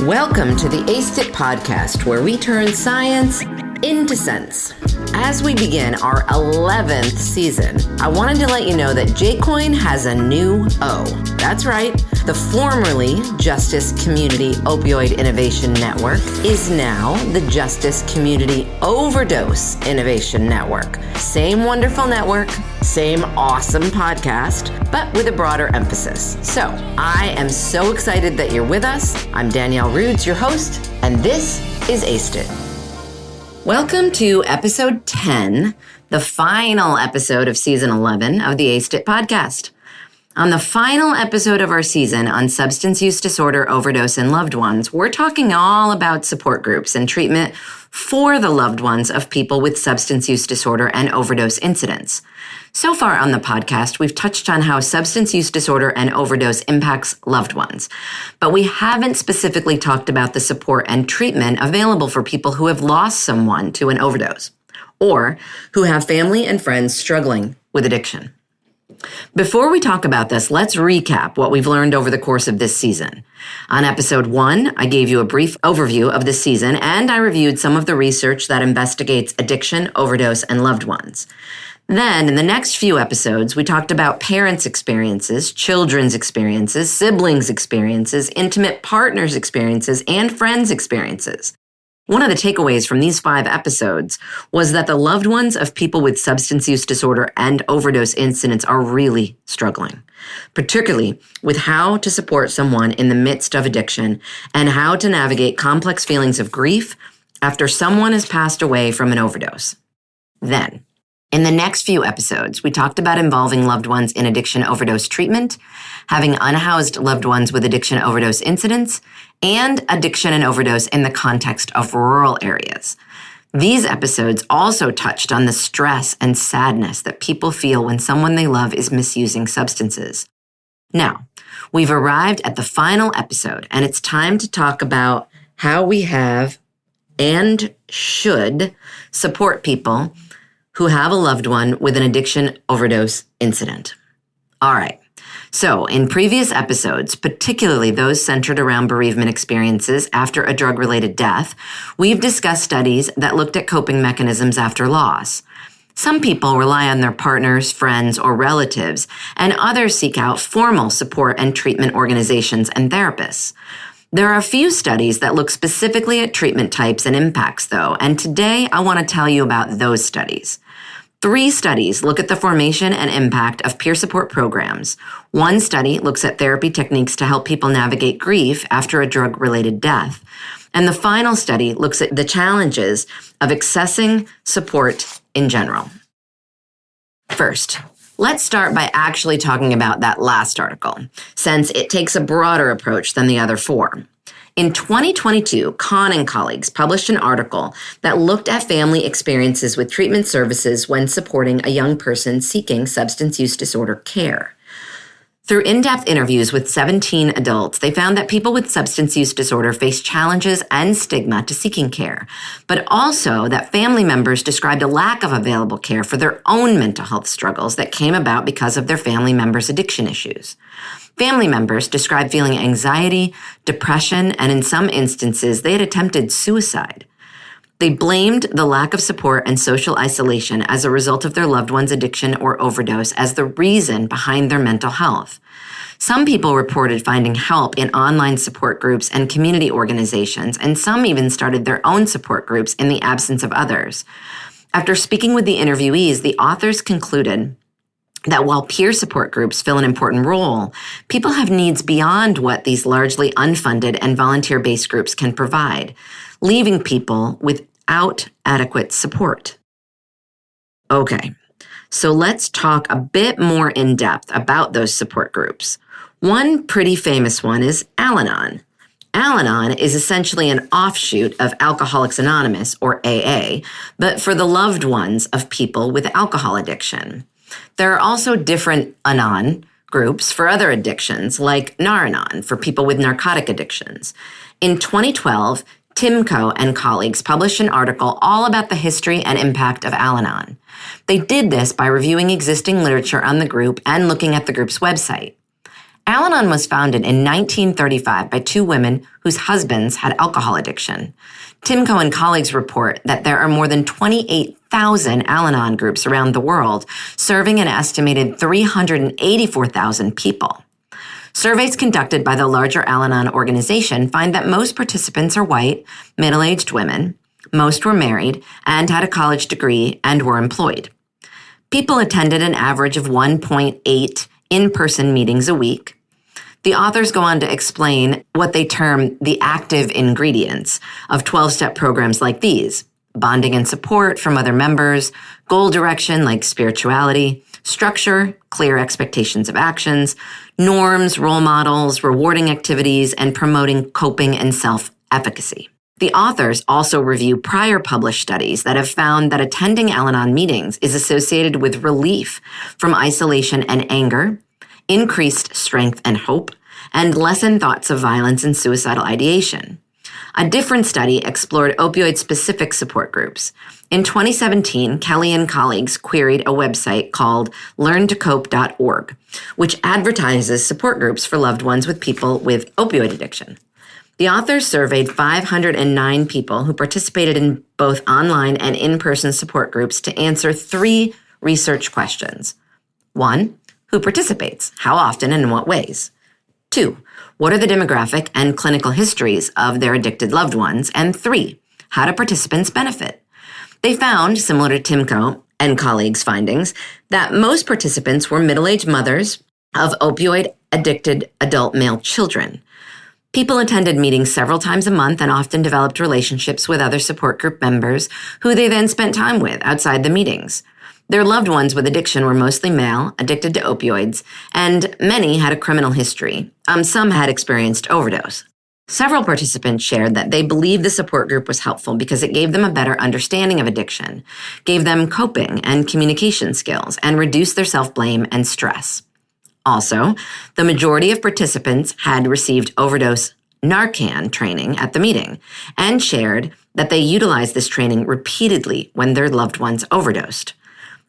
Welcome to the ACEIT podcast, where we turn science into sense. As we begin our 11th season, I wanted to let you know that JCOIN has a new O. That's right. The formerly Justice Community Opioid Innovation Network is now the Justice Community Overdose Innovation Network. Same wonderful network, same awesome podcast, but with a broader emphasis. So I am so excited that you're with us. I'm Danielle Rudes, your host, and this is ACEIT. Welcome to episode 10, the final episode of season 11 of the ACEIT podcast. On the final episode of our season on substance use disorder, overdose, and loved ones, we're talking all about support groups and treatment for the loved ones of people with substance use disorder and overdose incidents. So far on the podcast, we've touched on how substance use disorder and overdose impacts loved ones, but we haven't specifically talked about the support and treatment available for people who have lost someone to an overdose or who have family and friends struggling with addiction. Before we talk about this, let's recap what we've learned over the course of this season. On episode 1, I gave you a brief overview of the season, and I reviewed some of the research that investigates addiction, overdose, and loved ones. Then, in the next few episodes, we talked about parents' experiences, children's experiences, siblings' experiences, intimate partners' experiences, and friends' experiences. One of the takeaways from these 5 episodes was that the loved ones of people with substance use disorder and overdose incidents are really struggling, particularly with how to support someone in the midst of addiction and how to navigate complex feelings of grief after someone has passed away from an overdose. Then, in the next few episodes, we talked about involving loved ones in addiction overdose treatment, having unhoused loved ones with addiction overdose incidents, and addiction and overdose in the context of rural areas. These episodes also touched on the stress and sadness that people feel when someone they love is misusing substances. Now, we've arrived at the final episode, and it's time to talk about how we have and should support people who have a loved one with an addiction overdose incident. All right. So in previous episodes, particularly those centered around bereavement experiences after a drug-related death, we've discussed studies that looked at coping mechanisms after loss. Some people rely on their partners, friends, or relatives, and others seek out formal support and treatment organizations and therapists. There are a few studies that look specifically at treatment types and impacts, though, and today I want to tell you about those studies. 3 studies look at the formation and impact of peer support programs. 1 study looks at therapy techniques to help people navigate grief after a drug-related death. And the final study looks at the challenges of accessing support in general. First, let's start by actually talking about that last article, since it takes a broader approach than the other 4. In 2022, Kahn and colleagues published an article that looked at family experiences with treatment services when supporting a young person seeking substance use disorder care. Through in-depth interviews with 17 adults, they found that people with substance use disorder face challenges and stigma to seeking care, but also that family members described a lack of available care for their own mental health struggles that came about because of their family members' addiction issues. Family members described feeling anxiety, depression, and in some instances, they had attempted suicide. They blamed the lack of support and social isolation as a result of their loved one's addiction or overdose as the reason behind their mental health. Some people reported finding help in online support groups and community organizations, and some even started their own support groups in the absence of others. After speaking with the interviewees, the authors concluded that while peer support groups fill an important role, people have needs beyond what these largely unfunded and volunteer-based groups can provide, leaving people without adequate support. Okay, so let's talk a bit more in depth about those support groups. One pretty famous one is Al-Anon. Al-Anon is essentially an offshoot of Alcoholics Anonymous, or AA, but for the loved ones of people with alcohol addiction. There are also different Anon groups for other addictions, like Nar-Anon for people with narcotic addictions. In 2012, Timko and colleagues published an article all about the history and impact of Al-Anon. They did this by reviewing existing literature on the group and looking at the group's website. Al-Anon was founded in 1935 by two women whose husbands had alcohol addiction. Timko and colleagues report that there are more than 28,000 Al-Anon groups around the world, serving an estimated 384,000 people. Surveys conducted by the larger Al-Anon organization find that most participants are white, middle-aged women, most were married and had a college degree and were employed. People attended an average of 1.8 in-person meetings a week. The authors go on to explain what they term the active ingredients of 12-step programs like these: bonding and support from other members, goal direction like spirituality, structure, clear expectations of actions, norms, role models, rewarding activities, and promoting coping and self-efficacy. The authors also review prior published studies that have found that attending Al-Anon meetings is associated with relief from isolation and anger, increased strength and hope, and lessened thoughts of violence and suicidal ideation. A different study explored opioid-specific support groups. In 2017, Kelly and colleagues queried a website called learntocope.org, which advertises support groups for loved ones with people with opioid addiction. The authors surveyed 509 people who participated in both online and in-person support groups to answer 3 research questions. 1, who participates? How often and in what ways? 2, what are the demographic and clinical histories of their addicted loved ones? And 3, how do participants benefit? They found, similar to Timko and colleagues' findings, that most participants were middle-aged mothers of opioid-addicted adult male children. People attended meetings several times a month and often developed relationships with other support group members who they then spent time with outside the meetings. Their loved ones with addiction were mostly male, addicted to opioids, and many had a criminal history. Some had experienced overdose. Several participants shared that they believed the support group was helpful because it gave them a better understanding of addiction, gave them coping and communication skills, and reduced their self-blame and stress. Also, the majority of participants had received overdose Narcan training at the meeting and shared that they utilized this training repeatedly when their loved ones overdosed.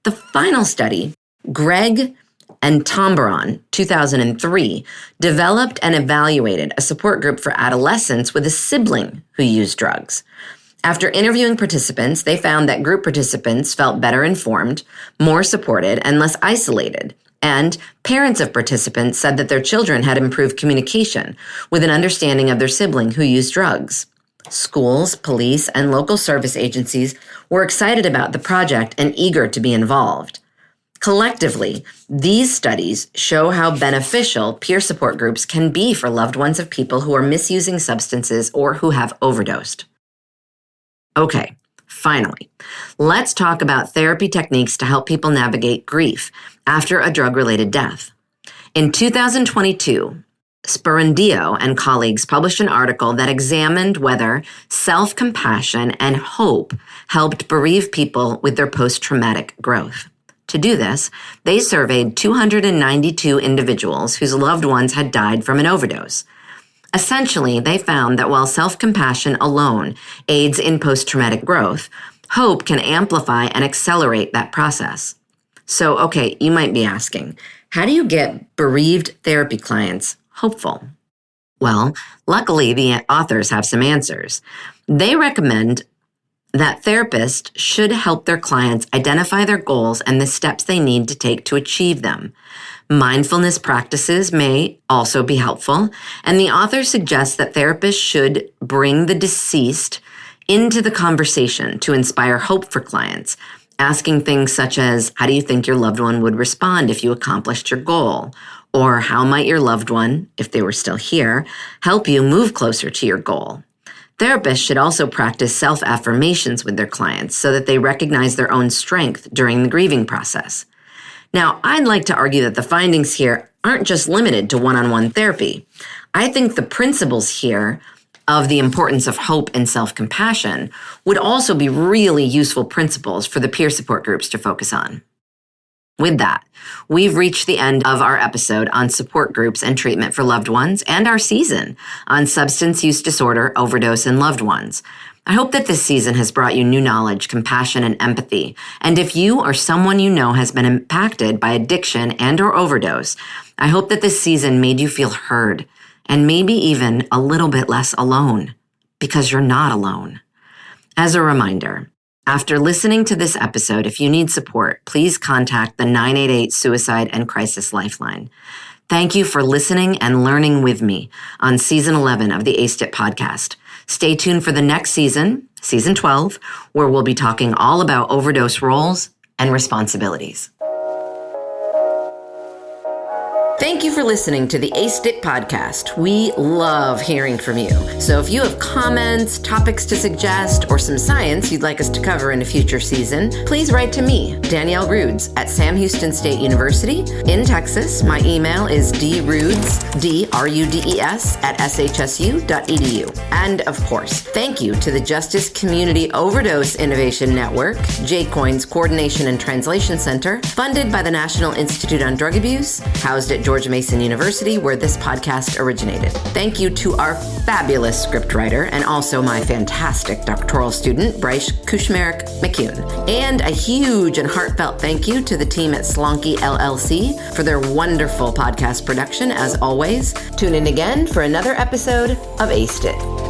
The final study, Gregg and Tombaron, 2003, developed and evaluated a support group for adolescents with a sibling who used drugs. After interviewing participants, they found that group participants felt better informed, more supported, and less isolated. And parents of participants said that their children had improved communication with an understanding of their sibling who used drugs. Schools, police, and local service agencies were excited about the project and eager to be involved. Collectively, these studies show how beneficial peer support groups can be for loved ones of people who are misusing substances or who have overdosed. Okay. Finally, let's talk about therapy techniques to help people navigate grief after a drug-related death. In 2022, Sperandio and colleagues published an article that examined whether self-compassion and hope helped bereaved people with their post-traumatic growth. To do this, they surveyed 292 individuals whose loved ones had died from an overdose. Essentially, they found that while self-compassion alone aids in post-traumatic growth, hope can amplify and accelerate that process. So, okay, you might be asking, how do you get bereaved therapy clients hopeful? Well, luckily, the authors have some answers. They recommend that therapists should help their clients identify their goals and the steps they need to take to achieve them. Mindfulness practices may also be helpful, and the author suggests that therapists should bring the deceased into the conversation to inspire hope for clients, asking things such as, how do you think your loved one would respond if you accomplished your goal? Or how might your loved one, if they were still here, help you move closer to your goal? Therapists should also practice self-affirmations with their clients so that they recognize their own strength during the grieving process. Now, I'd like to argue that the findings here aren't just limited to one-on-one therapy. I think the principles here of the importance of hope and self-compassion would also be really useful principles for the peer support groups to focus on. With that, we've reached the end of our episode on support groups and treatment for loved ones and our season on substance use disorder, overdose, and loved ones. I hope that this season has brought you new knowledge, compassion, and empathy. And if you or someone you know has been impacted by addiction and/or overdose, I hope that this season made you feel heard and maybe even a little bit less alone, because you're not alone. As a reminder, after listening to this episode, if you need support, please contact the 988 Suicide and Crisis Lifeline. Thank you for listening and learning with me on Season 11 of the ACE-IT podcast. Stay tuned for the next season, Season 12, where we'll be talking all about overdose roles and responsibilities. Thank you for listening to the ACE-IT podcast. We love hearing from you. So if you have comments, topics to suggest, or some science you'd like us to cover in a future season, please write to me, Danielle Rudes, at Sam Houston State University in Texas. My email is drudes, D-R-U-D-E-S, at shsu.edu. And of course, thank you to the Justice Community Overdose Innovation Network, JCOIN's Coordination and Translation Center, funded by the National Institute on Drug Abuse, housed at George Mason University, where this podcast originated. Thank you to our fabulous scriptwriter and also my fantastic doctoral student, Bryce Kushmerek McCune. And a huge and heartfelt thank you to the team at Slonky LLC for their wonderful podcast production, as always. Tune in again for another episode of ACE-IT.